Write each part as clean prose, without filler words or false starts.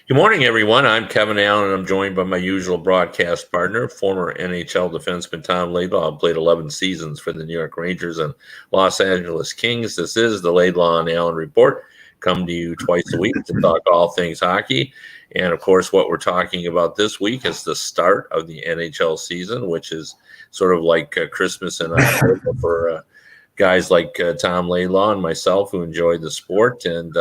Good morning, everyone. I'm Kevin Allen, and I'm joined by my usual broadcast partner, former NHL defenseman Tom Laidlaw. I've played 11 seasons for the New York Rangers and Los Angeles Kings. This is the Laidlaw and Allen Report. Come to you twice a week to talk all things hockey. And, of course, what we're talking about this week is the start of the NHL season, which is sort of like Christmas in October for guys like Tom Laidlaw and myself who enjoy the sport. And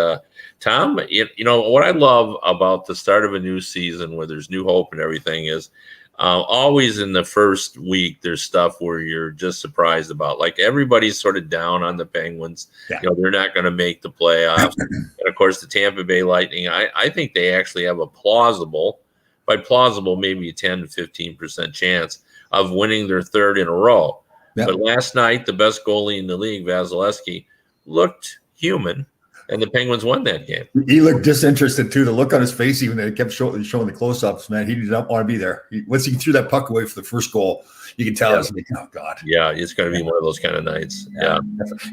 Tom, you know, what I love about the start of a new season where there's new hope and everything is always in the first week, there's stuff where you're just surprised about. Like everybody's sort of down on the Penguins. Yeah. You know, they're not going to make the playoffs. And of course, the Tampa Bay Lightning, I think they actually have a plausible, maybe a 10 to 15% chance of winning their third in a row. Yep. But last night, the best goalie in the league, Vasilevsky, looked human, and the Penguins won that game. He looked disinterested, too. The look on his face, even they kept showing the close-ups, man, he did not want to be there. Once he threw that puck away for the first goal, you can tell it's like, oh, God. Yeah, it's going to be one of those kind of nights. Yeah.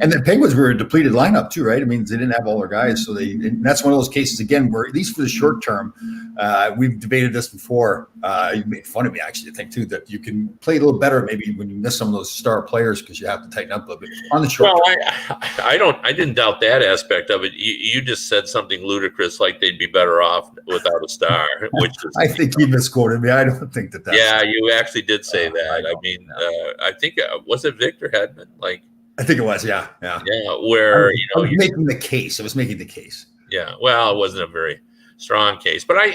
And the Penguins were a depleted lineup, too, right? I mean, they didn't have all their guys. So and that's one of those cases, again, where at least for the short term, we've debated this before. You made fun of me, actually, I think, too, that you can play a little better maybe when you miss some of those star players because you have to tighten up a little bit. On the short term. I didn't doubt that aspect of it. You just said something ludicrous like they'd be better off without a star. Which is, I think you misquoted me. I don't think that's. Yeah, you actually did say that. I mean, I think, was it Victor Hedman? Like, I think it was, yeah. Where, I was making the case. I was making the case. Yeah, well, it wasn't a very strong case, but I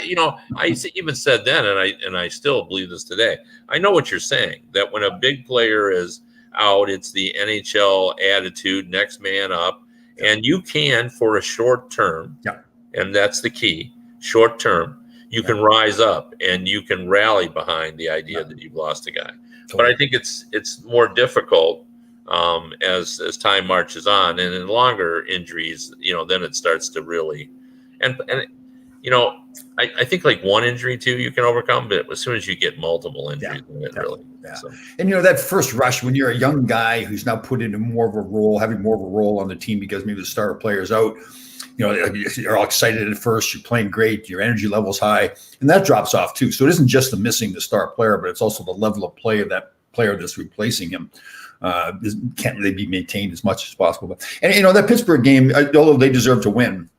even said then, and I still believe this today. I know what you're saying, that when a big player is out, it's the NHL attitude, next man up, and you can, for a short term, and that's the key, short term, you can rise up and you can rally behind the idea that you've lost a guy. But I think it's more difficult as time marches on, and in longer injuries, then it starts to really, and I think like one injury too you can overcome, but as soon as you get multiple injuries, really. So. And that first rush when you're a young guy who's now put into more of a role, having more of a role on the team because maybe the star player's out. You're all excited at first. You're playing great. Your energy level's high, and that drops off too. So it isn't just the missing the star player, but it's also the level of play of that player that's replacing him. Can't really be maintained as much as possible. And that Pittsburgh game, although they deserve to win,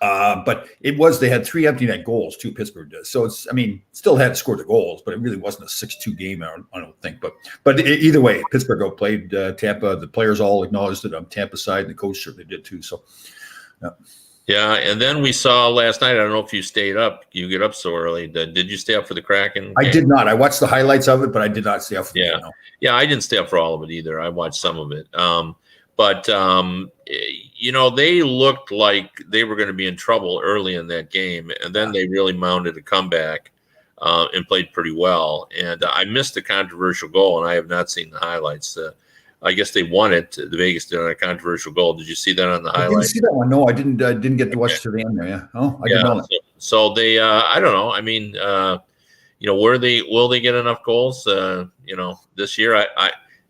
but they had 3 empty net goals too. Pittsburgh does. So still had scored the goals, but it really wasn't a 6-2 game. I don't think. But either way, Pittsburgh outplayed Tampa. The players all acknowledged it on Tampa's side, and the coach certainly did too. So. Yeah, and then we saw last night, I don't know if you stayed up. You get up so early. Did you stay up for the Kraken game? I did not. I watched the highlights of it, but I did not stay up for it. No. Yeah, I didn't stay up for all of it either. I watched some of it. But they looked like they were going to be in trouble early in that game, and then they really mounted a comeback and played pretty well. And I missed a controversial goal, and I have not seen the highlights. I guess they won it. The Vegas did on a controversial goal. Did you see that on the highlights? I didn't see that one. No, I didn't get to watch to the end there. Yeah. Oh, I didn't know that. So they, I don't know. I mean, will they get enough goals? This year,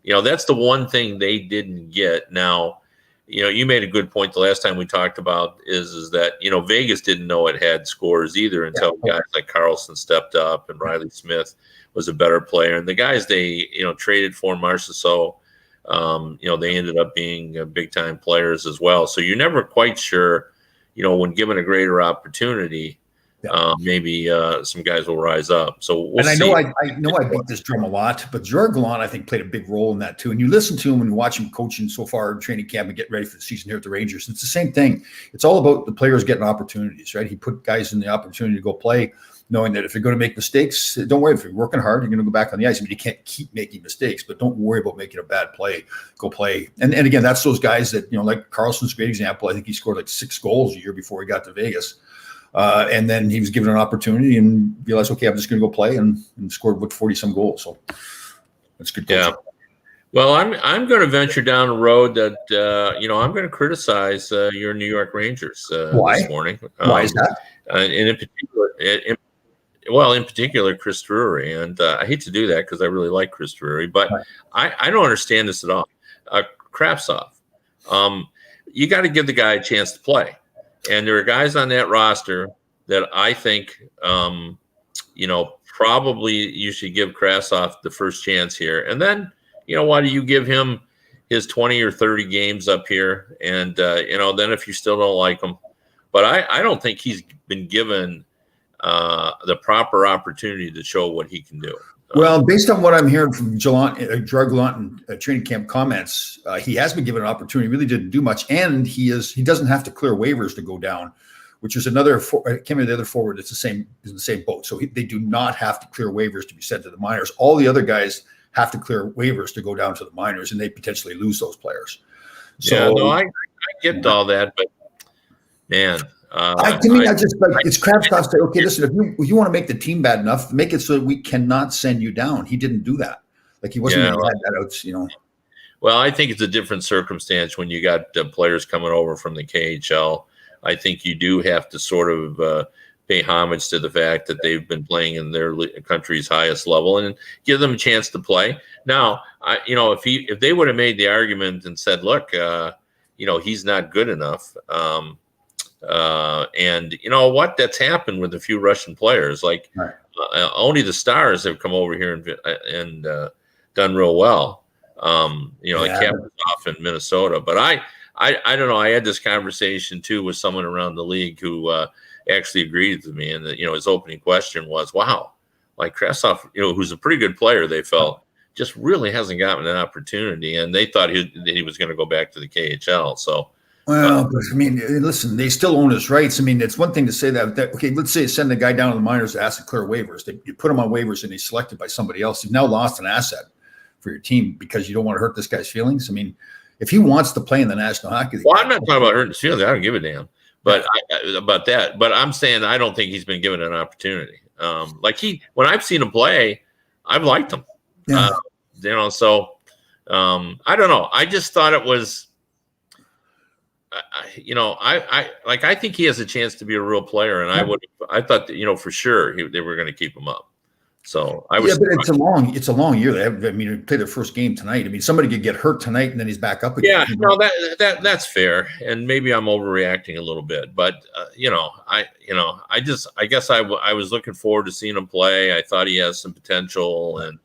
that's the one thing they didn't get. Now, you made a good point the last time we talked about is that Vegas didn't know it had scores either until guys like Carlson stepped up and Riley Smith was a better player, and the guys they traded for, Marchessault. They ended up being big time players as well. So you're never quite sure, when given a greater opportunity, maybe some guys will rise up. So we'll see. I beat this drum a lot, but Gerard Gallant, I think, played a big role in that too. And you listen to him and watch him coaching so far in training camp and get ready for the season here at the Rangers. It's the same thing. It's all about the players getting opportunities, right? He put guys in the opportunity to go play, knowing that if you're going to make mistakes, don't worry. If you're working hard, you're going to go back on the ice. I mean, you can't keep making mistakes, but don't worry about making a bad play. Go play. And again, that's those guys that, like Carlson's a great example. I think he scored like 6 goals a year before he got to Vegas. And then he was given an opportunity and realized, okay, I'm just going to go play and scored 40-some goals. So that's good. Yeah. Well, I'm going to venture down a road that, I'm going to criticize your New York Rangers this morning. Why is that? And in particular, Chris Drury. And I hate to do that because I really like Chris Drury, but I don't understand this at all. Kravtsov, you got to give the guy a chance to play. And there are guys on that roster that I think, probably you should give Krasov the first chance here. And then, why do you give him his 20 or 30 games up here? And, then if you still don't like him, but I don't think he's been given the proper opportunity to show what he can do. Well, based on what I'm hearing from Gerard Gallant and training camp comments, he has been given an opportunity. Really didn't do much, and he doesn't have to clear waivers to go down, which is another. I can't remember the other forward. It's in the same boat. So they do not have to clear waivers to be sent to the minors. All the other guys have to clear waivers to go down to the minors, and they potentially lose those players. So, yeah, no, I get all that, but man. It's Krasov say, okay, listen, if you want to make the team bad enough, make it so that we cannot send you down. He didn't do that. Like he wasn't had that out, Well, I think it's a different circumstance when you got players coming over from the KHL. I think you do have to sort of pay homage to the fact that they've been playing in their country's highest level and give them a chance to play. Now, if they would have made the argument and said, look, he's not good enough. And you know what? That's happened with a few Russian players. Like only the Stars have come over here and done real well. Like Kaprizov in Minnesota. But I don't know. I had this conversation too with someone around the league who actually agreed with me, and his opening question was, "Wow, like Krasov, who's a pretty good player, they felt just really hasn't gotten an opportunity, and they thought he was going to go back to the KHL." So. Well, but I mean, listen, they still own his rights. I mean, it's one thing to say that okay, let's say send the guy down to the minors to ask to clear waivers. You put him on waivers and he's selected by somebody else. You've now lost an asset for your team because you don't want to hurt this guy's feelings. I mean, if he wants to play in the National Hockey League. Well, I'm not talking about hurting his feelings. I don't give a damn about that. But I'm saying I don't think he's been given an opportunity. When I've seen him play, I've liked him. Yeah. So I don't know. I just thought it was. I think he has a chance to be a real player, and I thought that, for sure they were going to keep him up. So I was. Yeah, but it's a long year. They play their first game tonight. I mean, somebody could get hurt tonight, and then he's back up again. Yeah, no, that's fair, and maybe I'm overreacting a little bit, but I guess I was looking forward to seeing him play. I thought he has some potential, and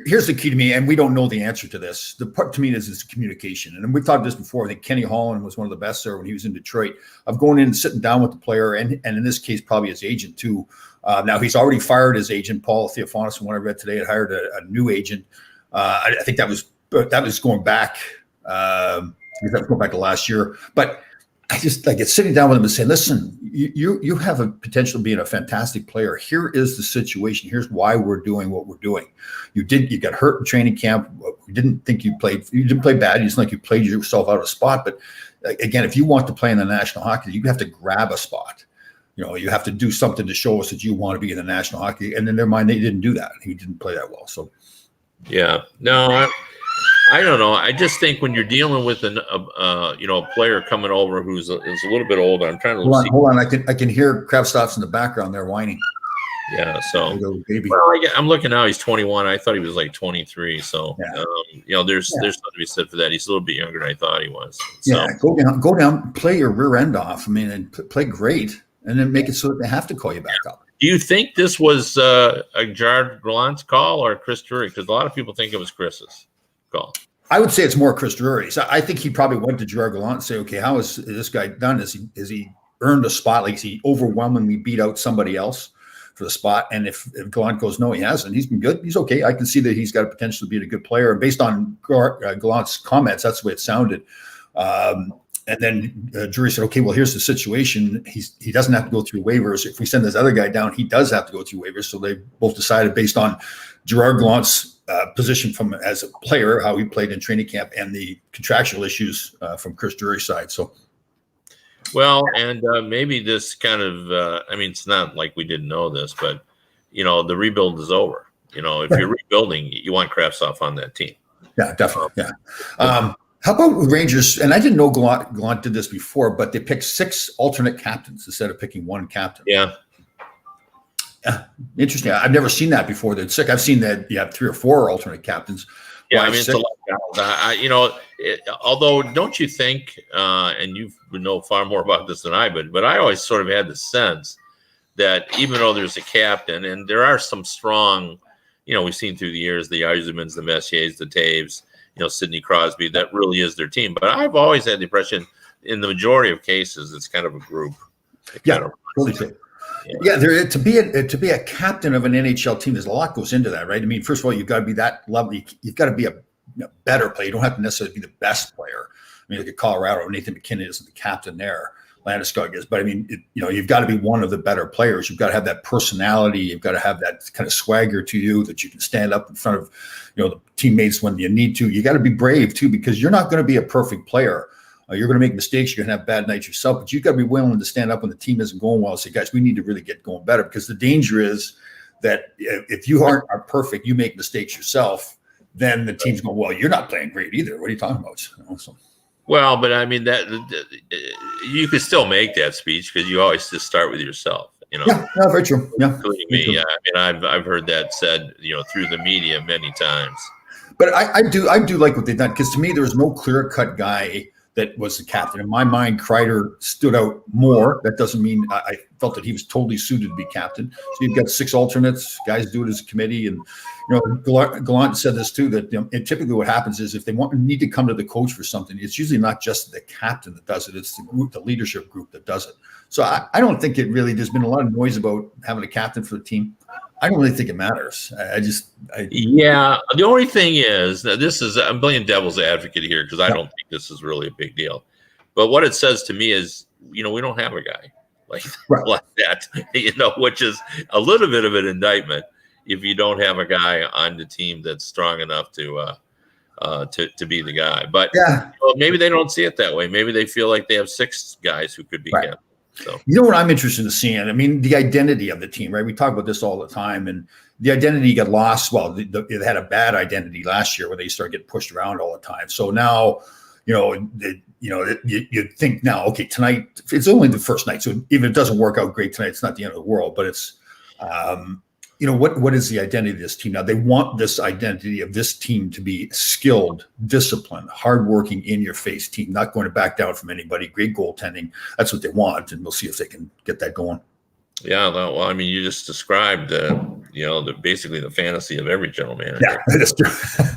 here's the key to me, and we don't know the answer to this. The part to me is communication, and we've talked this before. I think Kenny Holland was one of the best there when he was in Detroit, of going in and sitting down with the player, and in this case, probably his agent too. Now he's already fired his agent, Paul Theophanous, from what I read today, and hired a new agent. I think that was going back. That was going back to last year. But I just like it's sitting down with him and saying, "Listen, you have a potential of being a fantastic player. Here is the situation. Here's why we're doing what we're doing. You got hurt in training camp. We didn't think you played. You didn't play bad. It's not like you played yourself out of spot. But again, if you want to play in the National Hockey League, you have to grab a spot." You have to do something to show us that you want to be in the National Hockey League. And in their mind, they didn't do that. He didn't play that well. So, yeah, no, I don't know. I just think when you're dealing with a player coming over who's a little bit older, I'm trying to hold on. I can hear Krasov's in the background there whining. Yeah, so go, baby. Well, I'm looking now. He's 21. I thought he was like 23. So, there's something to be said for that. He's a little bit younger than I thought he was. So. Yeah, go down, play your rear end off. I mean, and play great. And then make it so that they have to call you back up. Do you think this was a Gerard Gallant's call or Chris Drury? Because a lot of people think it was Chris's call. I would say it's more Chris Drury. So I think he probably went to Gerard Gallant and say, okay, how is this guy done? Has he earned a spot? Like, is he overwhelmingly beat out somebody else for the spot? And if Gallant goes, no, he hasn't. He's been good. He's okay. I can see that he's got a potential to be a good player. And based on Gallant's comments, that's the way it sounded. And then Drury said, okay, well, here's the situation. He doesn't have to go through waivers. If we send this other guy down, he does have to go through waivers. So they both decided based on Gerard Gallant's position as a player, how he played in training camp, and the contractual issues from Chris Drury's side. So, well, and maybe this kind of, it's not like we didn't know this, but, the rebuild is over. If you're rebuilding, you want Krasov on that team. Yeah, definitely. Yeah. How about Rangers? And I didn't know Gallant did this before, but they picked 6 alternate captains instead of picking one captain. Yeah. Interesting. I've never seen that before. I've seen that you have 3 or 4 alternate captains. Yeah, it's a lot Although don't you think, and you know far more about this than I, but I always sort of had the sense that even though there's a captain and there are some strong, we've seen through the years, the Yzermans, the Messiers, the Taves, Sidney Crosby, that really is their team. But I've always had the impression in the majority of cases, it's kind of a group. Totally true. Yeah, to be a captain of an NHL team, there's a lot goes into that, right? I mean, first of all, you've got to be that lovely. You've got to be a better player. You don't have to necessarily be the best player. I mean, look at Colorado. Nathan McKinnon isn't the captain there. Landeskog is, but I mean, you've got to be one of the better players. You've got to have that personality. You've got to have that kind of swagger to you that you can stand up in front of, the teammates when you need to. You got to be brave too, because you're not going to be a perfect player. You're going to make mistakes. You're going to have bad nights yourself, but you've got to be willing to stand up when the team isn't going well and say, guys, we need to really get going better, because the danger is that if you aren't perfect, you make mistakes yourself, then the team's going, well, you're not playing great either. What are you talking about? Well, but I mean that you could still make that speech because you always just start with yourself, Yeah, very true. Yeah, including me. I mean, I've heard that said, through the media many times. But I do like what they've done, because to me there was no clear-cut guy that was the captain. In my mind, Kreider stood out more. That doesn't mean I felt that he was totally suited to be captain. So you've got 6 alternates. Guys do it as a committee, and Gallant said this too, that and typically what happens is if they need to come to the coach for something, it's usually not just the captain that does it; it's the group, the leadership group that does it. So I don't think it really. There's been a lot of noise about having a captain for the team. I don't really think it matters. Yeah. The only thing is, now this is, I'm playing devil's advocate here because I don't think this is really a big deal. But what it says to me is, we don't have a guy like that, which is a little bit of an indictment if you don't have a guy on the team that's strong enough to be the guy. But maybe they don't see it that way. Maybe they feel like they have 6 guys who could be captain. So what I'm interested in seeing? I mean, the identity of the team, right? We talk about this all the time, and the identity got lost. Well, it had a bad identity last year where they started getting pushed around all the time. So now, you think now, okay, tonight it's only the first night, so even if it doesn't work out great tonight, it's not the end of the world. But it's, what is the identity of this team now? They want this identity of this team to be skilled, disciplined, hardworking, in-your-face team, not going to back down from anybody. Great goaltending. That's what they want, and we'll see if they can get that going. Yeah, well, I mean, you just described, basically the fantasy of every general manager. Yeah, that is true.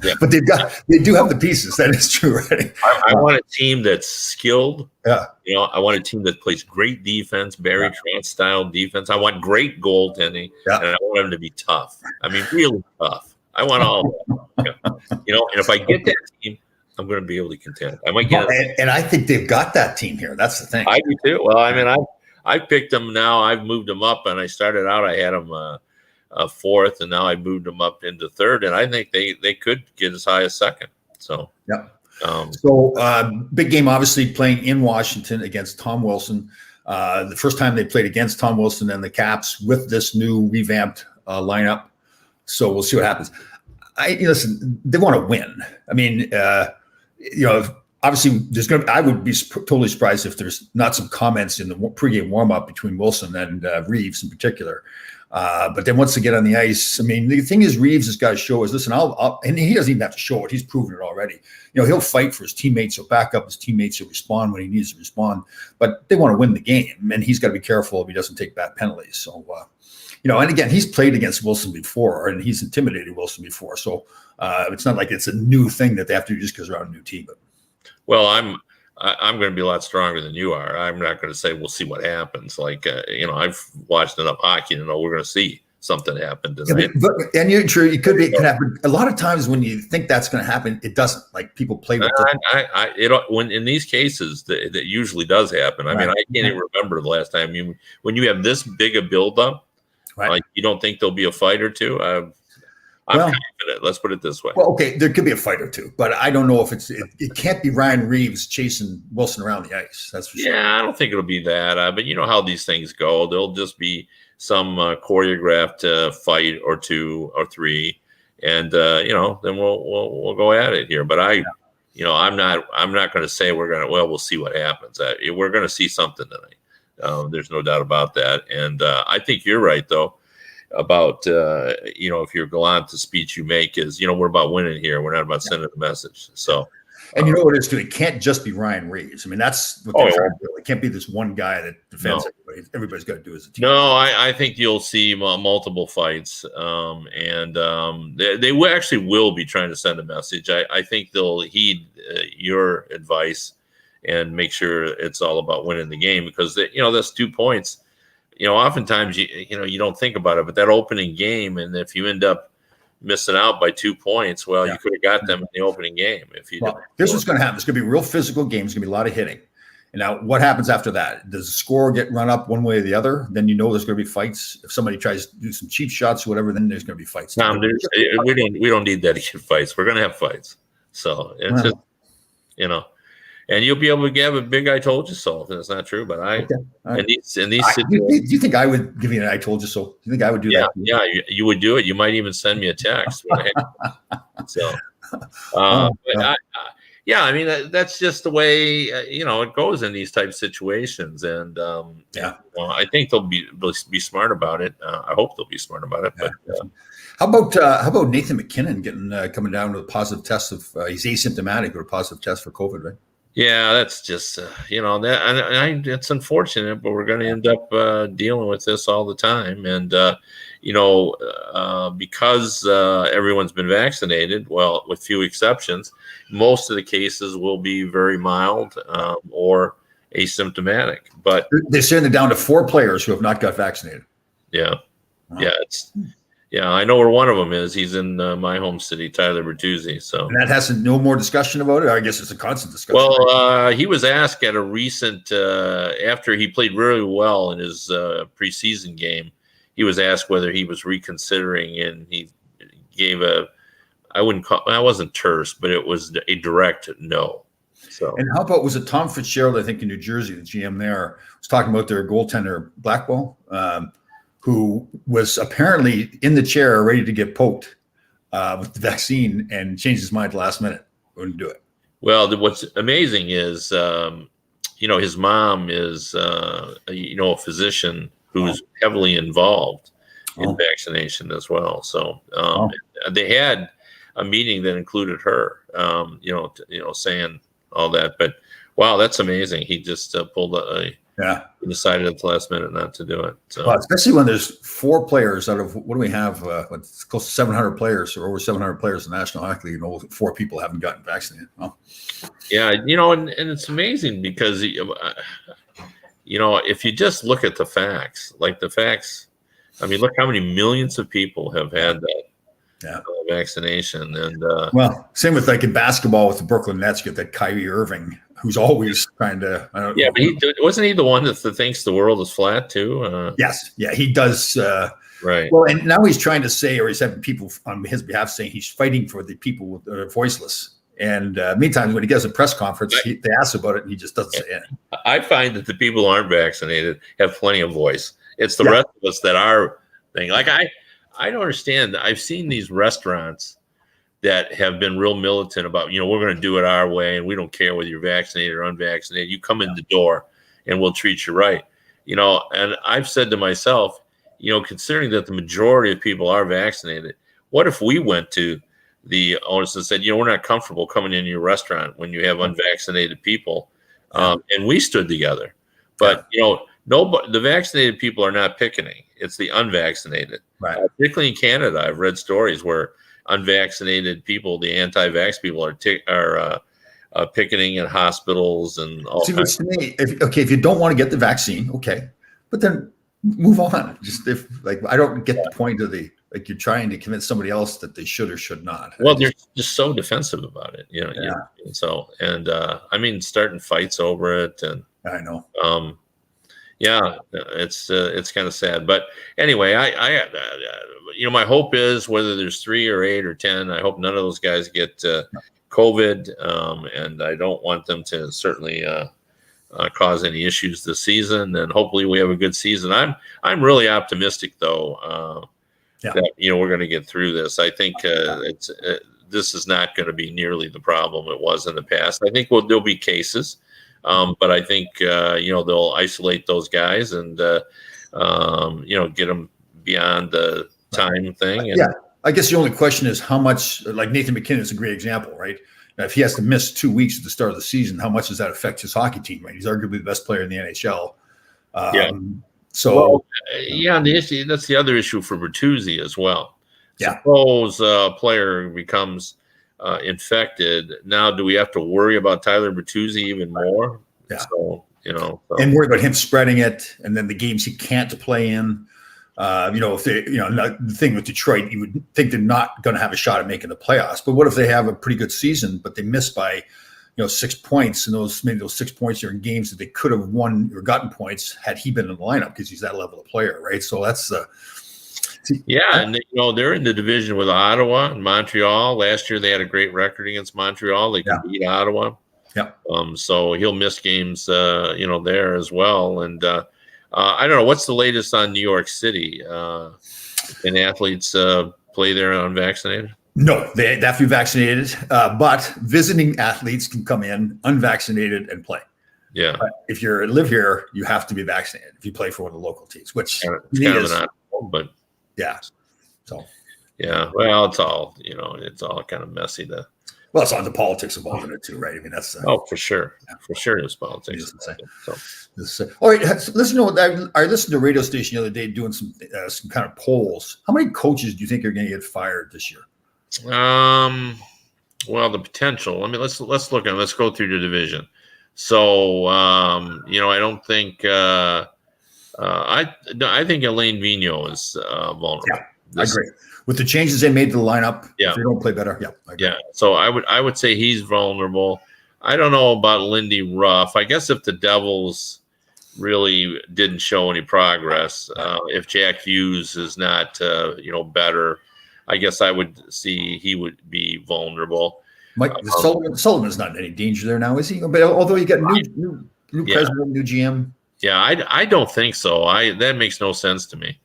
Yeah. But they do have the pieces. That is true, right? I want a team that's skilled. Yeah. I want a team that plays great defense, Barry Trotz style defense. I want great goaltending, and I want them to be tough. I mean, really tough. I want all of them. And if I get that team, I'm going to be able to contend. I might get and I think they've got that team here. That's the thing. I do too. Well, I mean, I picked them now. I've moved them up, and I started out. I had them fourth, and now I moved them up into third, and I think they could get as high as second. So big game, obviously playing in Washington against Tom Wilson. The first time they played against Tom Wilson and the Caps with this new revamped lineup. So we'll see what happens. Listen, they want to win. I mean, obviously, I would be totally surprised if there's not some comments in the pregame warm-up between Wilson and Reeves in particular. But then once they get on the ice, I mean, the thing is, Reeves has got to show us, listen, and he doesn't even have to show it. He's proven it already. He'll fight for his teammates. He'll back up his teammates. He'll respond when he needs to respond. But they want to win the game, and he's got to be careful if he doesn't take bad penalties. So, and again, he's played against Wilson before, and he's intimidated Wilson before. So it's not like it's a new thing that they have to do just because they're on a new team. But well, I'm going to be a lot stronger than you are. I'm not going to say we'll see what happens. Like I've watched enough hockey to know we're going to see something happen tonight. Yeah, and you're true. It could happen. A lot of times when you think that's going to happen, it doesn't. Like people play with when in these cases that usually does happen. I mean, I can't even remember the last time when you have this big a buildup. Right. Like you don't think there'll be a fight or two. I'm confident. Let's put it this way. Well, okay, there could be a fight or two, but I don't know if it can't be Ryan Reeves chasing Wilson around the ice. That's for sure. Yeah, I don't think it'll be that. But you know how these things go. There'll just be some choreographed fight or 2 or 3, and then we'll go at it here. But I'm not going to say we'll see what happens. We're going to see something tonight. There's no doubt about that. And I think you're right, though. about if your gallant speech you make is we're about winning here, we're not about sending a message. So and you know what it is too, it can't just be Ryan Reeves. I mean, that's what they're trying to do. It can't be this one guy that defends everybody. Everybody's got to do as a team. No, I think you'll see multiple fights, and they will actually will be trying to send a message. I think they'll heed your advice and make sure it's all about winning the game, because that's 2 points. Oftentimes you don't think about it, but that opening game, and if you end up missing out by 2 points, well, you could have got them in the opening game. If you here's what's going to happen. It's going to be a real physical game. It's going to be a lot of hitting. And now what happens after that? Does the score get run up one way or the other? Then there's going to be fights. If somebody tries to do some cheap shots or whatever, then there's going to be fights. Tom, we don't need that to get fights. We're going to have fights. So it's just, and you'll be able to give a big "I told you so" if it's not true. But in these situations, do you think I would give you an "I told you so"? Do you think I would do that? Yeah, you would do it. You might even send me a text. So, I mean, that's just the way it goes in these type of situations. And I think they'll be smart about it. I hope they'll be smart about it. But how about Nathan McKinnon coming down with a positive test of he's asymptomatic or a positive test for COVID, right? Yeah, that's just it's unfortunate, but we're going to end up dealing with this all the time. And because everyone's been vaccinated, well, with few exceptions, most of the cases will be very mild or asymptomatic. But they're saying they're down to 4 players who have not got vaccinated. Yeah, I know where one of them is. He's in my home city, Tyler Bertuzzi. So and that has no more discussion about it. I guess it's a constant discussion. Well, he was asked at a recent after he played really well in his preseason game. He was asked whether he was reconsidering, and he gave I wasn't terse, but it was a direct no. So, and how about, was it Tom Fitzgerald, I think in New Jersey, the GM there, was talking about their goaltender Blackwell, who was apparently in the chair ready to get poked with the vaccine and changed his mind at the last minute. Wouldn't do it. Well, what's amazing is, his mom is, a physician who's heavily involved in vaccination as well. So they had a meeting that included her, saying all that. But wow, that's amazing. He just pulled he decided at the last minute not to do it. So, well, especially when there's 4 players out of, what do we have? Close to 700 players, or over 700 players in the National Hockey League. 4 people haven't gotten vaccinated. Well, yeah, and it's amazing because, if you just look at the facts, I mean, look how many millions of people have had that vaccination. And well, same with in basketball with the Brooklyn Nets, you get that Kyrie Irving, who's always trying to. But wasn't he the one that thinks the world is flat too? Yes, he does. Right. Well, and now he's trying to say, or he's having people on his behalf saying he's fighting for the people that are voiceless. And meantime, when he gives a press conference, they ask about it, and he just doesn't say anything. I find that the people who aren't vaccinated have plenty of voice. It's the rest of us that are thing. Like I don't understand. I've seen these restaurants that have been real militant about, we're going to do it our way, and we don't care whether you're vaccinated or unvaccinated. You come in the door, and we'll treat you right. And I've said to myself, considering that the majority of people are vaccinated, what if we went to the owners and said, we're not comfortable coming into your restaurant when you have unvaccinated people, and we stood together. But nobody, the vaccinated people are not picketing; it's the unvaccinated. Right. Particularly in Canada, I've read stories where unvaccinated people, the anti-vax people, are picketing in hospitals and all. See, to me, if you don't want to get the vaccine, okay, but then move on. Just I don't get the point of you're trying to convince somebody else that they should or should not. Well, they're just so defensive about it, So, and I mean, starting fights over it, and I know. It's kind of sad, but anyway, I my hope is, whether there's 3 or 8 or 10, I hope none of those guys get COVID, and I don't want them to certainly cause any issues this season. And hopefully we have a good season. I'm really optimistic though. That we're going to get through this. I think this is not going to be nearly the problem it was in the past. I think there'll be cases, but I think they'll isolate those guys and get them beyond the time thing. And, Yeah. I guess the only question is how much, like Nathan McKinnon is a great example, right? Now, if he has to miss 2 weeks at the start of the season, how much does that affect his hockey team, right? He's arguably the best player in the NHL. Yeah. So, well, yeah, the issue, that's the other issue for Bertuzzi as well. Yeah. Suppose a player becomes infected. Now, do we have to worry about Tyler Bertuzzi even more? Yeah. So, and worry about him spreading it, and then the games he can't play in. If they, the thing with Detroit, you would think they're not going to have a shot at making the playoffs. But what if they have a pretty good season, but they miss by, 6 points, and those 6 points are in games that they could have won or gotten points had he been in the lineup because he's that level of player, right? So that's and they're in the division with Ottawa and Montreal. Last year they had a great record against Montreal. They could beat Ottawa. Yeah. So he'll miss games, there as well. And I don't know what's the latest on New York City. Can athletes play there unvaccinated? No, they have to be vaccinated, but visiting athletes can come in unvaccinated and play. Yeah. But if you live here, you have to be vaccinated if you play for one of the local teams, which it's kind of an odd, but yeah. So yeah, well, it's all kind of messy. Well, it's on the politics involved in it too, right? I mean, that's for sure, there's politics. All right, listen to I listened to a radio station the other day doing some kind of polls. How many coaches do you think are going to get fired this year? Well, the potential. I mean, let's look at. Let's go through the division. So, I don't think. I think Alain Vigneault is vulnerable. Yeah, I agree. With the changes they made to the lineup, if they don't play better. Yeah, I agree. Yeah. So I would say he's vulnerable. I don't know about Lindy Ruff. I guess if the Devils really didn't show any progress, if Jack Hughes is not better, I guess I would see he would be vulnerable. Mike Sullivan's not in any danger there now, is he? But although you got new president, new GM. Yeah, I don't think so. That makes no sense to me.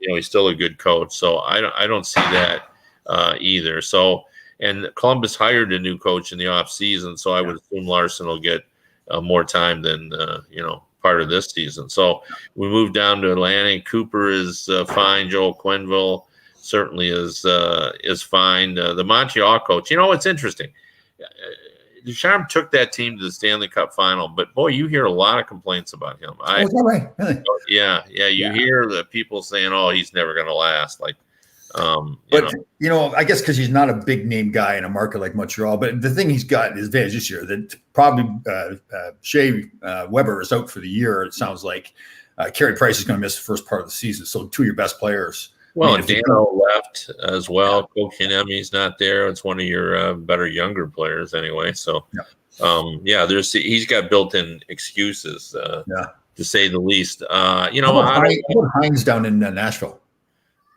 He's still a good coach, so I don't see that either. So, and Columbus hired a new coach in the off season, so I would assume Larson will get more time than part of this season. So we move down to Atlantic. Cooper is fine. Joel Quenneville certainly is fine. The Montreal coach, it's interesting. Ducharme took that team to the Stanley Cup final, but boy, you hear a lot of complaints about him. Is that right? Really? Yeah. You hear the people saying, "Oh, he's never going to last." Like, I guess because he's not a big name guy in a market like Montreal. But the thing he's got is advantage this year that probably Shea Weber is out for the year. It sounds like Carey Price is going to miss the first part of the season. So two of your best players. Well, Dano left as well. Kotkaniemi's not there. It's one of your better younger players anyway. So, he's got built-in excuses, to say the least. How about Hines down in Nashville?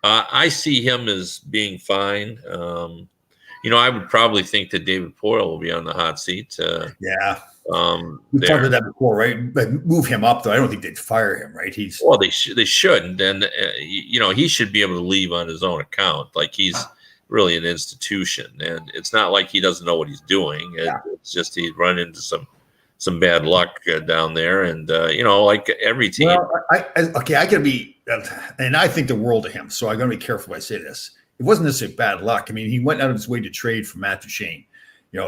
I see him as being fine. I would probably think that David Poile will be on the hot seat. We talked about that before, right? But move him up, though. I don't think they'd fire him, right? They shouldn't, and he should be able to leave on his own account. Like he's really an institution, and it's not like he doesn't know what he's doing. It's just he's run into some bad luck down there, and like every team. Well, I gotta be, and I think the world of him. So I'm gonna be careful when I say this. It wasn't necessarily bad luck. I mean, he went out of his way to trade for Matt Duchene.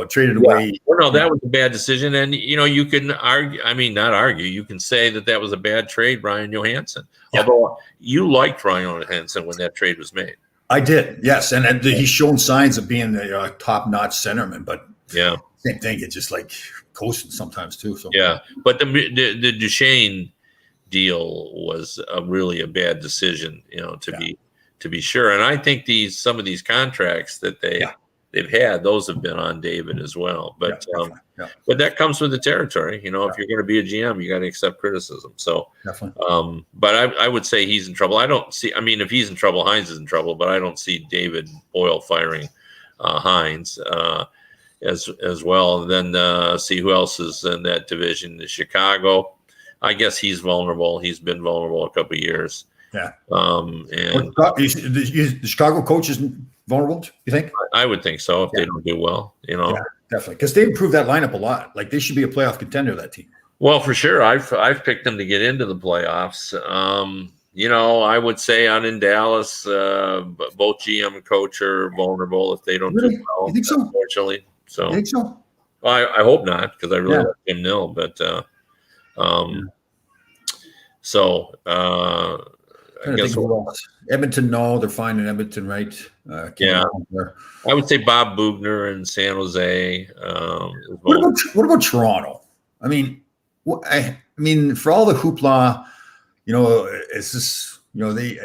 Traded away. Well, no, that was a bad decision. And, you can argue, not argue, you can say that was a bad trade, Ryan Johansson. Yeah. Although you liked Ryan Johansson when that trade was made. I did, yes. And he's shown signs of being a top-notch centerman, but same thing. It's just like coasting sometimes too. So but the Duchene deal was really a bad decision, to be sure. And I think some of these contracts that they've had, those have been on David as well. But but that comes with the territory. If you're going to be a GM, you got to accept criticism. So definitely. But I would say he's in trouble. I don't see. If he's in trouble, Hines is in trouble. But I don't see David Poile firing Hines as well. And then see who else is in that division. Chicago. I guess he's vulnerable. He's been vulnerable a couple of years. Yeah. And the Chicago coach is vulnerable, you think? I would think so if they don't do well, Yeah, definitely. Because they improved that lineup a lot. Like they should be a playoff contender, that team. Well, for sure. I've picked them to get into the playoffs. Yeah. I would say on in Dallas, both GM and coach are vulnerable if they don't do Really? well, You think so? unfortunately. You So think so? well, I hope not because I really Yeah. like Jim Nill. But Yeah. so I Trying to guess think who else. Edmonton, no, they're fine in Edmonton, right? Can't yeah, go there. I would say Bob Bugner in San Jose. What about Toronto? I mean, I mean, for all the hoopla, it's just Yeah, they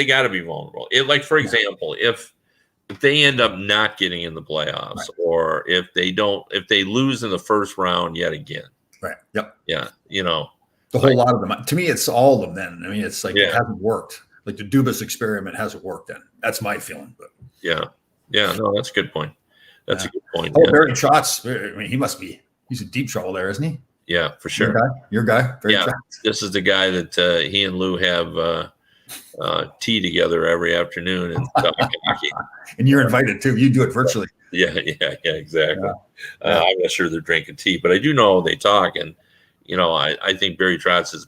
got to be vulnerable. Like for example, if they end up not getting in the playoffs, Right. or if they lose in the first round yet again, right. Yep. yeah, The whole lot of them. To me, it's all of them. Then I mean, it's like it Yeah. hasn't worked. Like the Dubas experiment hasn't worked. Then that's my feeling. But yeah, no, that's a good point. That's a good point. oh, Yeah. Barry Trotz. I mean, he's in deep trouble there, isn't he? Yeah, for sure. Your guy. Barry Yeah, Trotz. this is the guy that he and Lou have tea together every afternoon and talk hockey. And you're invited too. You do it virtually. Yeah, exactly. Yeah. I'm not sure they're drinking tea, but I do know they talk. And, I think Barry Trotz he's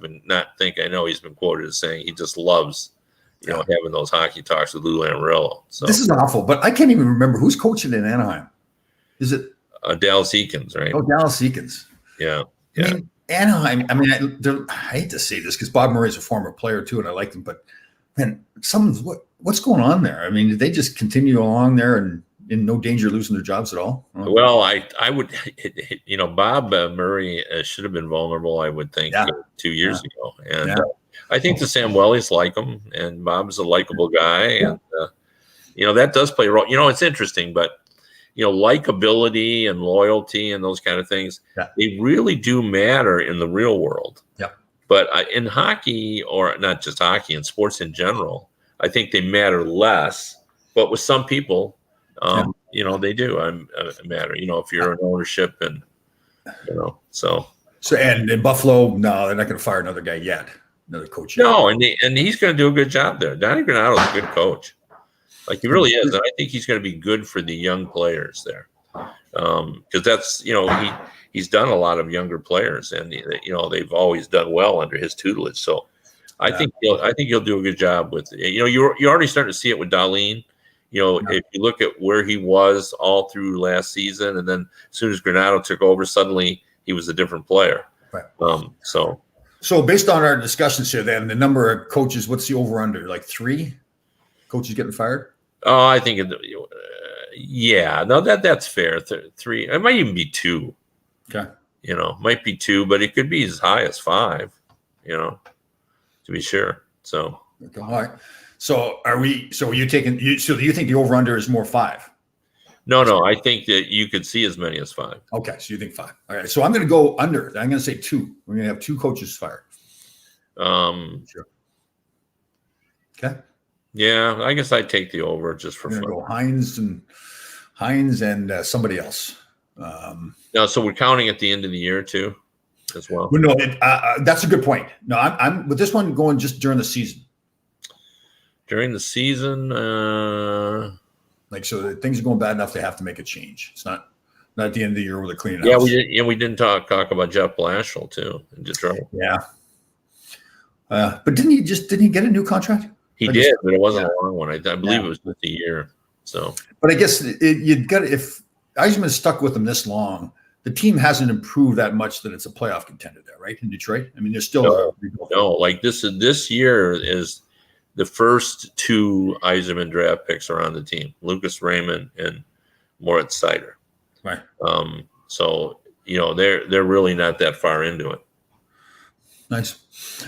been quoted as saying he just loves, having those hockey talks with Lou Lamoriello. So This is awful, but I can't even remember who's coaching in Anaheim. Is it? Dallas Eakins, right? Oh, Dallas Eakins. Yeah. I mean, Anaheim. I mean, I hate to say this because Bob Murray's a former player too, and I like him. But man, what's going on there? I mean, did they just continue along there and in no danger of losing their jobs at all? Well, I would, Bob Murray should have been vulnerable, I would think, 2 years ago. And I think the Sam Wellies like him, and Bob's a likable guy. And, that does play a role. It's interesting, but, likability and loyalty and those kind of things, they really do matter in the real world. Yeah. But in hockey, or not just hockey, in sports in general, I think they matter less. But with some people, they do matter. If you're in ownership and so and in Buffalo, no, they're not going to fire another guy yet, another coach. No, and he's going to do a good job there. Donnie Granato is a good coach, like he really is, and I think he's going to be good for the young players there, because that's he's done a lot of younger players, and they've always done well under his tutelage. So I think he'll do a good job with you're already starting to see it with Dahlin. If you look at where he was all through last season, and then as soon as Granato took over, suddenly he was a different player. Right. So based on our discussions here, then the number of coaches, what's the over under? Like 3 coaches getting fired? Oh, I think that's fair. 3, it might even be 2. Okay. Might be 2, but it could be as high as 5. To be sure. So okay. All right. So are you taking so do you think the over under is more 5? No, I think that you could see as many as 5. Okay, so you think 5. All right. So I'm going to go under. I'm going to say 2. We're going to have 2 coaches fired. Sure. Okay. Yeah, I guess I'd take the over just for fun. Go Hines and somebody else. No, so we're counting at the end of the year too, as well. Well, no, that's a good point. No, I'm with this one going just during the season. During the season, so that things are going bad enough they have to make a change. It's not at the end of the year where they're cleaning house. We didn't talk about Jeff Blashill too in Detroit. Yeah, but didn't he get a new contract? He did, but it wasn't a long one. I believe it was just a year. So, but I guess you'd got if Yzerman's stuck with them this long, the team hasn't improved that much that it's a playoff contender there, right? In Detroit, I mean, there's still no. Like this year is the first 2 Yzerman draft picks are on the team: Lucas Raymond and Moritz Seider. Right. So they're really not that far into it. Nice.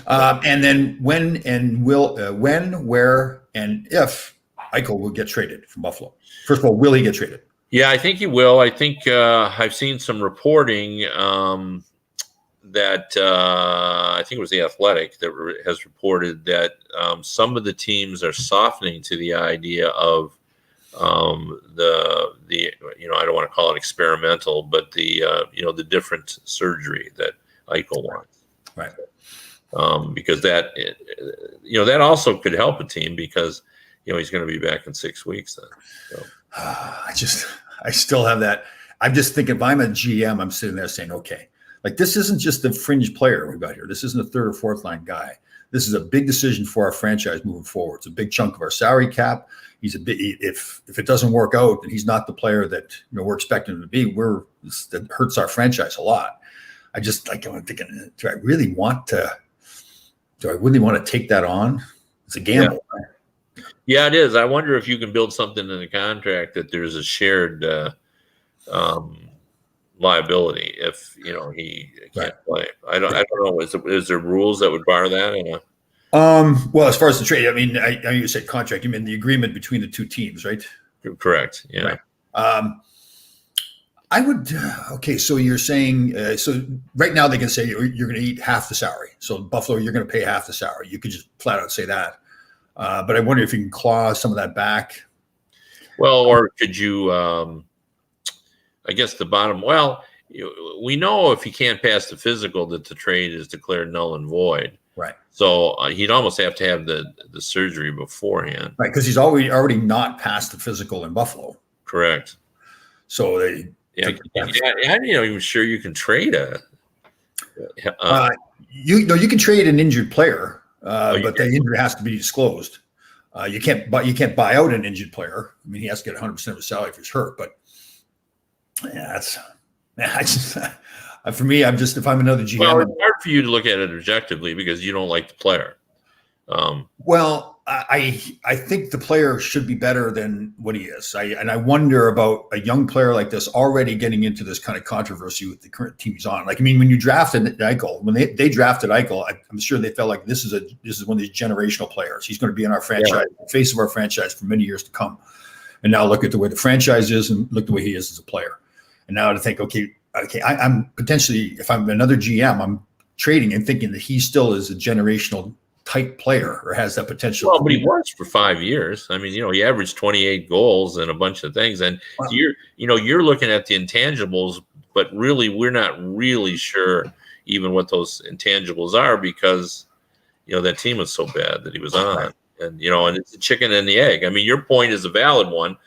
And then when, where, and if Eichel will get traded from Buffalo. First of all, will he get traded? Yeah, I think he will. I think I've seen some reporting that I think it was The Athletic that has reported that some of the teams are softening to the idea of the I don't want to call it experimental, but the different surgery that Eichel wants. Right. Because that that also could help a team because he's going to be back in 6 weeks then. So. I still have that. I'm just thinking if I'm a GM, I'm sitting there saying, okay, Like, this isn't just a fringe player we've got here. This isn't a third or fourth line guy. This is a big decision for our franchise moving forward. It's a big chunk of our salary cap. He's a big, if it doesn't work out, then he's not the player that we're expecting him to be. That hurts our franchise a lot. I'm thinking, do I really want to take that on? It's a gamble. Yeah, it is. I wonder if you can build something in the contract that there's a shared liability if he can't play. I don't know. Is there rules that would bar that? Well, as far as the trade, I mean, I you said contract. You mean the agreement between the two teams, right? Correct. Yeah. Right. I would. Okay, so you're saying so right now they can say you're going to eat half the salary. So Buffalo, you're going to pay half the salary. You could just flat out say that. But I wonder if you can claw some of that back. Well, or could you? I guess the bottom. Well, we know if he can't pass the physical, that the trade is declared null and void. Right. So he'd almost have to have the surgery beforehand. Right, because he's already not passed the physical in Buffalo. Correct. So they. I'm not even sure you can trade a. You can trade an injured player, but the injury has to be disclosed. You can't buy out an injured player. I mean, he has to get 100% of his salary if he's hurt. But for me, if I'm another GM. Well, it's hard for you to look at it objectively because you don't like the player. Well, I think the player should be better than what he is. I wonder about a young player like this already getting into this kind of controversy with the current team he's on. Like, I mean, when you drafted Eichel, when they drafted Eichel, I'm sure they felt like this is one of these generational players. He's going to be in our franchise, the face of our franchise for many years to come. And now look at the way the franchise is and look the way he is as a player. And now to think, okay, I'm potentially, if I'm another GM, I'm trading and thinking that he still is a generational type player or has that potential. Well, but he was for 5 years. I mean, he averaged 28 goals and a bunch of things. And you're looking at the intangibles, but really we're not really sure even what those intangibles are because, that team was so bad that he was on. Right. And, and it's the chicken and the egg. I mean, your point is a valid one.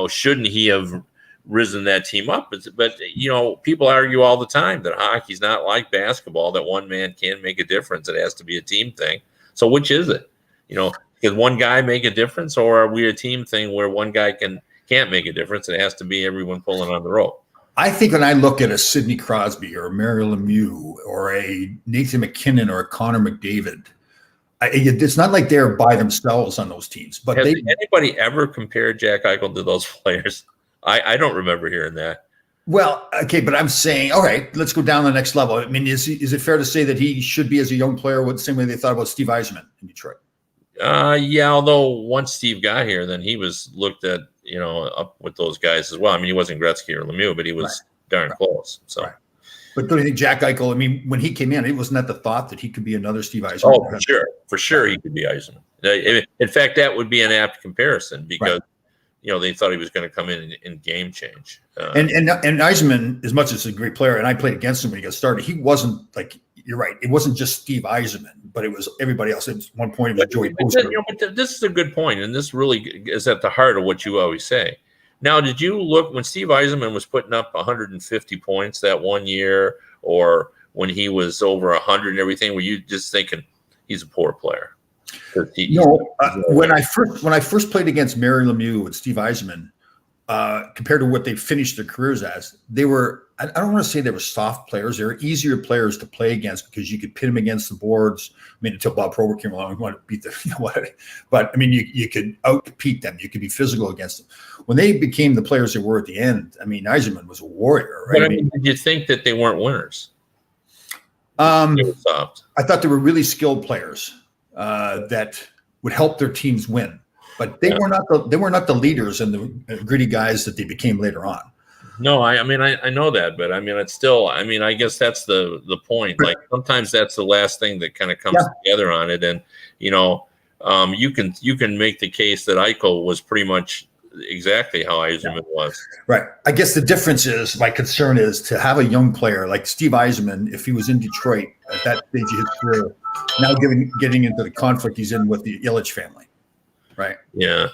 Shouldn't he have risen that team up? But people argue all the time that hockey's not like basketball, that one man can't make a difference. It has to be a team thing. So which is it? Can one guy make a difference, or are we a team thing where one guy can't make a difference? It has to be everyone pulling on the rope. I think when I look at a Sidney Crosby or a Mario Lemieux or a Nathan McKinnon or a Connor McDavid, it's not like they're by themselves on those teams. But has anybody ever compared Jack Eichel to those players? I don't remember hearing that. Well, okay, but I'm saying, all right, let's go down the next level. I mean, is it fair to say that he should be, as a young player, the same way they thought about Steve Yzerman in Detroit? Yeah, although once Steve got here, then he was looked at, up with those guys as well. I mean, he wasn't Gretzky or Lemieux, but he was darn close. So, But don't you think Jack Eichel, I mean, when he came in, it wasn't that the thought that he could be another Steve Yzerman? Oh, for sure, he could be Yzerman. In fact, that would be an apt comparison because they thought he was going to come in and game change. And Yzerman, as much as a great player, and I played against him when he got started, he wasn't like, you're right, it wasn't just Steve Yzerman, but it was everybody else. At one point, it was Joey Booster. But this is a good point, and this really is at the heart of what you always say. Now, did you look when Steve Yzerman was putting up 150 points that one year, or when he was over 100 and everything? Were you just thinking he's a poor player? When I first played against Mario Lemieux and Steve Yzerman, compared to what they finished their careers as, they were, I don't want to say they were soft players. They were easier players to play against because you could pit them against the boards. I mean, until Bob Probert came along, we wanted to beat them. But I mean, you could outcompete them. You could be physical against them. When they became the players they were at the end, I mean, Yzerman was a warrior, right? But did you think that they weren't winners? They were soft. I thought they were really skilled players that would help their teams win. But they were not the leaders and the gritty guys that they became later on. No, I mean I know that, but I mean it's still. I mean I guess that's the point. Like sometimes that's the last thing that kind of comes together on it, and you can make the case that Eichel was pretty much exactly how Yzerman was. Right. I guess the difference is, my concern is to have a young player like Steve Yzerman, if he was in Detroit at that stage of his career, now getting into the conflict he's in with the Ilitch family. Right. Yeah.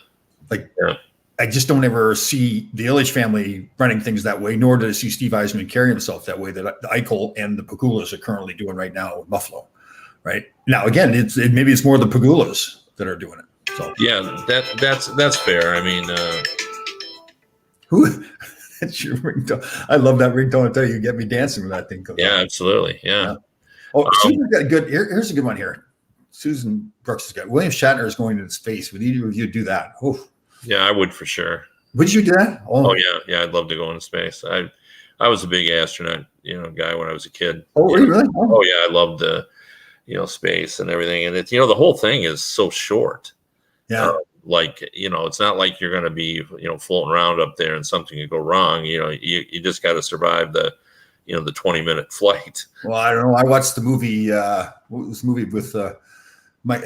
I just don't ever see the Ilitch family running things that way, nor do I see Steve Eisman carrying himself that way that the Eichel and the Pagulas are currently doing right now with Buffalo. Right now, again, maybe it's more the Pagulas that are doing it. So yeah, that's fair. I mean, who? That's your ringtone. I love that ringtone. I tell you, get me dancing when that thing comes. Yeah, out. Absolutely. Yeah. Oh, Susan's got a good. Here's a good one here. Susan Brooks has got William Shatner is going into space. Would either of you do that? Oh, yeah, I would for sure. Would you do that? Oh yeah, I'd love to go into space. I was a big astronaut, guy when I was a kid. Oh, were you really? Oh yeah, I loved the, space and everything, and it's the whole thing is so short. Yeah. It's not like you're going to be floating around up there and something could go wrong. You just got to survive the 20-minute flight. Well, I don't know. I watched the movie. What was the movie with Mike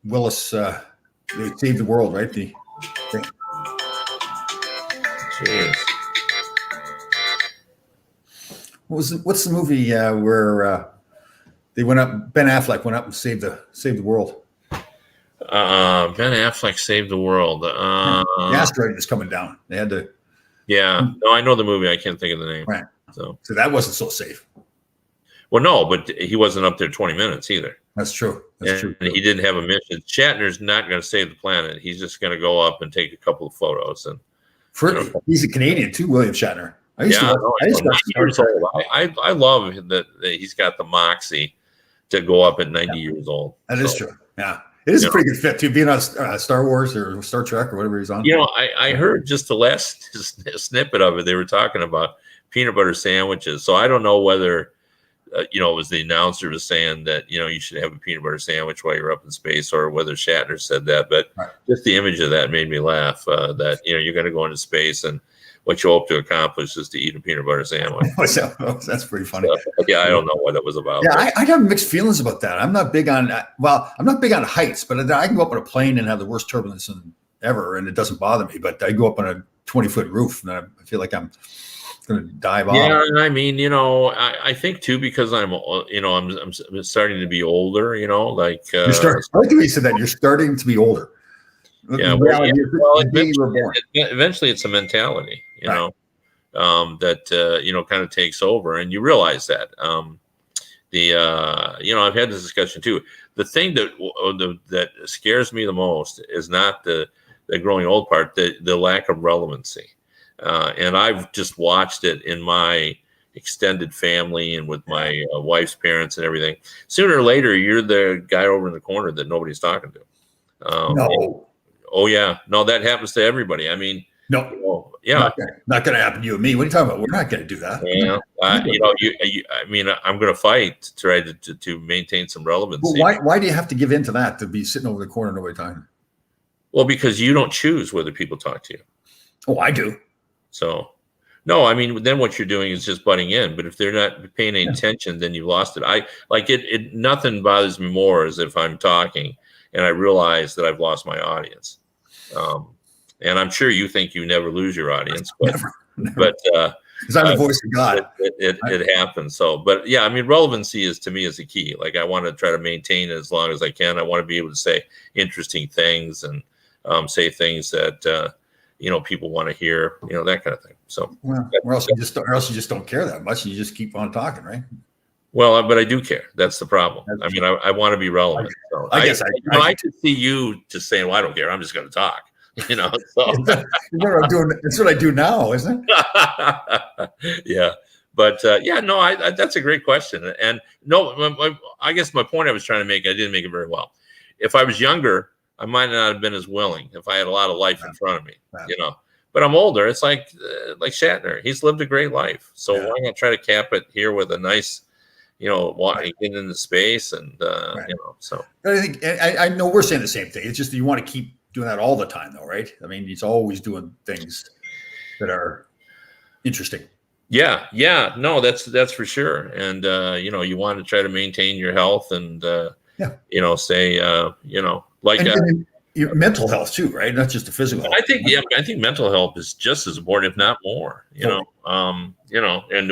Willis? They Saved the World, right? Jeez. What's the movie where they went up? Ben Affleck went up and saved the world. Ben Affleck saved the world. The asteroid is coming down. They had to. Yeah, no, I know the movie. I can't think of the name. Right. So that wasn't so safe. Well, no, but he wasn't up there 20 minutes either. That's true. That's true. And he didn't have a mission. Shatner's not going to save the planet. He's just going to go up and take a couple of photos. And he's a Canadian too, William Shatner. I love that he's got the moxie to go up at 90 years old. That is true. Yeah. It is a pretty good fit too, being on Star Wars or Star Trek or whatever he's on. I heard just the last snippet of it. They were talking about peanut butter sandwiches. So I don't know whether, it was the announcer was saying that, you should have a peanut butter sandwich while you're up in space, or whether Shatner said that. But just the image of that made me laugh, that, you're going to go into space and what you hope to accomplish is to eat a peanut butter sandwich. That's pretty funny. Yeah, I don't know what that was about. Yeah, I have mixed feelings about that. I'm not big on heights, but I can go up on a plane and have the worst turbulence ever, and it doesn't bother me. But I go up on a 20-foot roof, and I feel like I'm going to dive off. Yeah, I mean, I think too, because I'm starting to be older. I like the way you said that. You're starting to be older. Yeah, eventually it's a mentality, that kind of takes over, and you realize that. I've had this discussion too. The thing that scares me the most is not the growing old part, the lack of relevancy, and I've just watched it in my extended family and with my wife's parents and everything. Sooner or later, you're the guy over in the corner that nobody's talking to. No. Oh yeah, no, that happens to everybody. I mean, no, yeah, not going to happen to you and me. What are you talking about? We're not going to do that. Yeah, I'm going to fight to try to maintain some relevancy. Well, why do you have to give in to that, to be sitting over the corner nobody talking? Well, because you don't choose whether people talk to you. Oh, I do. So, no, I mean, then what you're doing is just butting in. But if they're not paying any attention, then you've lost it. I like it. Nothing bothers me more as if I'm talking and I realize that I've lost my audience. And I'm sure you think you never lose your audience, but never. Because I'm the voice of God. It happens. So, but yeah, I mean, relevancy to me is the key. Like, I want to try to maintain it as long as I can. I want to be able to say interesting things and say things that people want to hear. That kind of thing. So, or else you just don't care that much, and you just keep on talking, right? Well, but I do care. That's the problem. I mean, I want to be relevant. So I could see you just saying, "Well, I don't care. I'm just going to talk." So that's what I do now, isn't it? Yeah, but that's a great question. And no, I guess my point I was trying to make, I didn't make it very well. If I was younger, I might not have been as willing. If I had a lot of life in front of me, But I'm older. It's like Shatner. He's lived a great life. So why not try to cap it here with a nice, getting into space and So I think I know we're saying the same thing. It's just that you want to keep doing that all the time, though, right? I mean, he's always doing things that are interesting. Yeah. No, that's for sure. And you want to try to maintain your health and stay your mental health too, right? Not just the physical health. I think mental health is just as important, if not more. And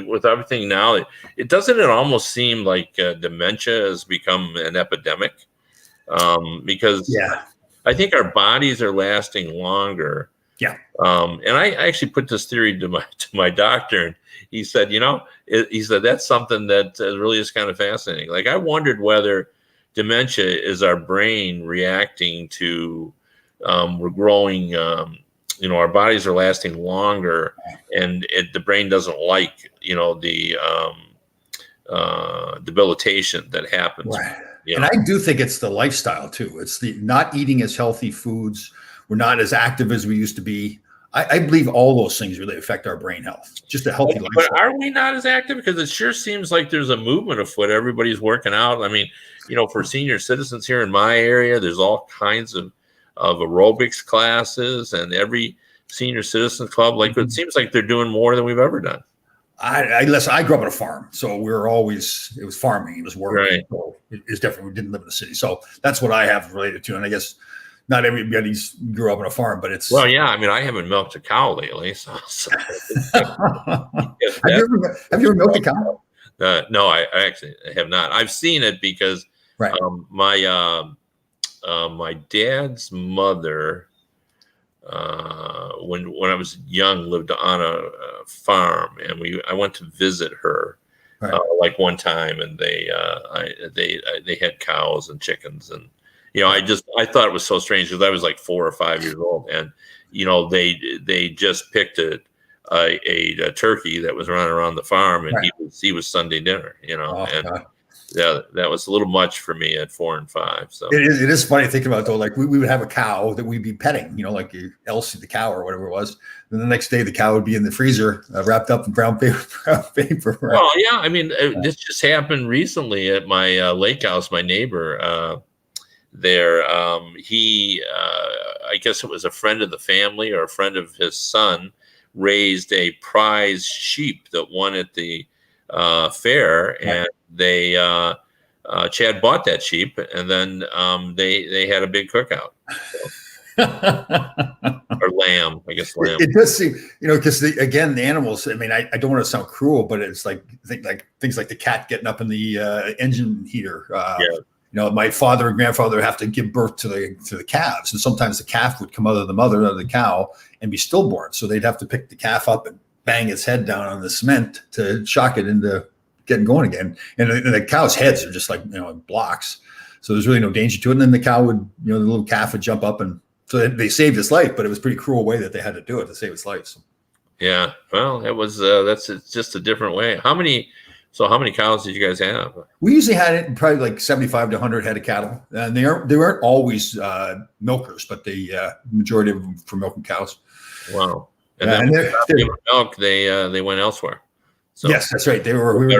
with everything now, it almost seem like dementia has become an epidemic, because I think our bodies are lasting longer Yeah. And I actually put this theory to my doctor, and he said, he said that's something that really is kind of fascinating. Like, I wondered whether dementia is our brain reacting to we're growing. Our bodies are lasting longer, and the brain doesn't like the debilitation that happens. Right. And I do think it's the lifestyle too. It's the not eating as healthy foods. We're not as active as we used to be. I believe all those things really affect our brain health. Just a healthy lifestyle. But are we not as active? Because it sure seems like there's a movement afoot. Everybody's working out. I mean, for senior citizens here in my area, there's all kinds of aerobics classes, and every senior citizen club. Like, it seems like they're doing more than we've ever done. I grew up on a farm, so it was farming, it was work. Right. So it's different. We didn't live in the city, so that's what I have related to. And I guess not everybody's grew up on a farm, but it's yeah. I mean, I haven't milked a cow lately, so have you ever milked a cow? No, I actually have not. I've seen it because right. My dad's mother, when I was young, lived on a farm, and I went to visit her, right. Like one time, and they had cows and chickens, and I thought it was so strange because I was like 4 or 5 years old, and they just picked a turkey that was running around the farm, and right. he was Sunday dinner, and. God. Yeah, that was a little much for me at 4 and 5. So it is funny thinking about it, though. Like we would have a cow that we'd be petting, like Elsie the cow or whatever it was. And the next day the cow would be in the freezer, wrapped up in brown paper. Right? Well, yeah. I mean, this just happened recently at my lake house. My neighbor there, he, I guess it was a friend of the family or a friend of his son, raised a prize sheep that won at the fair, right. And they Chad bought that sheep, and then they had a big cookout. So. Or lamb, I guess. Lamb. It does seem, because the animals. I mean, I don't want to sound cruel, but it's like things like the cat getting up in the engine heater. My father and grandfather would have to give birth to the calves, and sometimes the calf would come out of the mother, out of the cow, and be stillborn. So they'd have to pick the calf up and bang its head down on the cement to shock it into getting going again. And the cow's heads are just like, blocks. So there's really no danger to it. And then the cow would, the little calf would jump up, and so they saved its life, but it was a pretty cruel way that they had to do it to save its life. So. Yeah. Well, it was, it's just a different way. How many cows did you guys have? We usually had it probably like 75 to 100 head of cattle. And they weren't always milkers, but the majority of them for milking cows. Wow. And then milk, they went elsewhere. So yes, that's right. They were they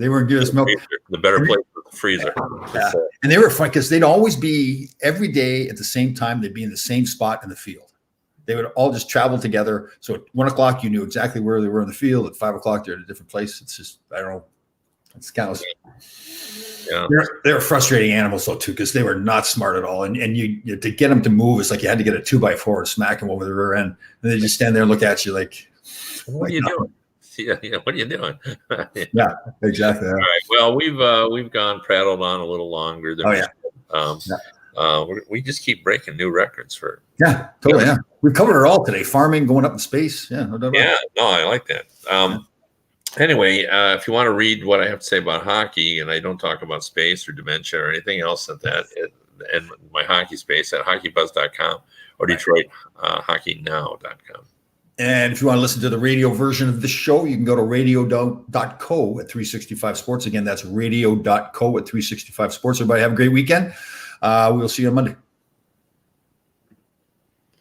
were giving us milk. The better place was the freezer. Yeah. And they were fun because they'd always be every day at the same time. They'd be in the same spot in the field. They would all just travel together. So at 1 o'clock, you knew exactly where they were in the field. At 5 o'clock, they're at a different place. It's just, I don't know. It's cows. Yeah. They're frustrating animals though too, because they were not smart at all. And you to get them to move, it's like you had to get a 2x4 and smack them over the rear end. And they just stand there and look at you like, what are you doing? Yeah, what are you doing? Yeah, exactly. All right. Well, we've prattled on a little longer than we just keep breaking new records for. Yeah, totally. Yeah, we've covered it all today. Farming, going up in space. Yeah, no doubt. Yeah, no, I like that. Anyway, if you want to read what I have to say about hockey, and I don't talk about space or dementia or anything else and my hockey space at hockeybuzz.com or DetroitHockeyNow.com. And if you want to listen to the radio version of the show, you can go to radio.co at 365 Sports. Again, that's radio.co at 365 Sports. Everybody have a great weekend. We'll see you on Monday.